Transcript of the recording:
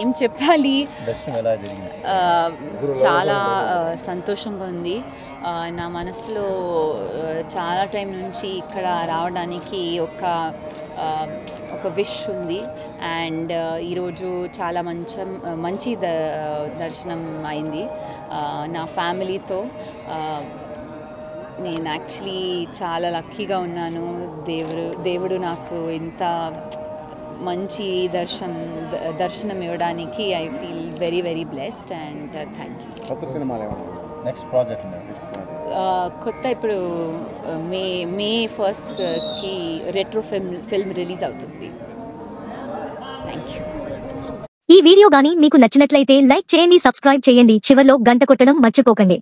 ఏం చెప్పాలి, చాలా సంతోషంగా ఉంది. నా మనసులో చాలా టైం నుంచి ఇక్కడ రావడానికి ఒక విష్ ఉంది. అండ్ ఈరోజు చాలా మంచి దర్శనం అయింది నా ఫ్యామిలీతో. నేను యాక్చువల్లీ చాలా లక్కీగా ఉన్నాను. దేవుడు నాకు ఇంత మంచి దర్శనం ఇవ్వడానికి I feel very very blessed and thank you. కొత్త ఇప్పుడు మే 1కి రెట్రో ఫిల్మ్ రిలీజ్ అవుతుంది. Thank you. ఈ వీడియో గానీ మీకు నచ్చినట్లయితే లైక్ చేయండి, సబ్స్క్రైబ్ చేయండి, చివర్లో గంట కొట్టడం మర్చిపోకండి.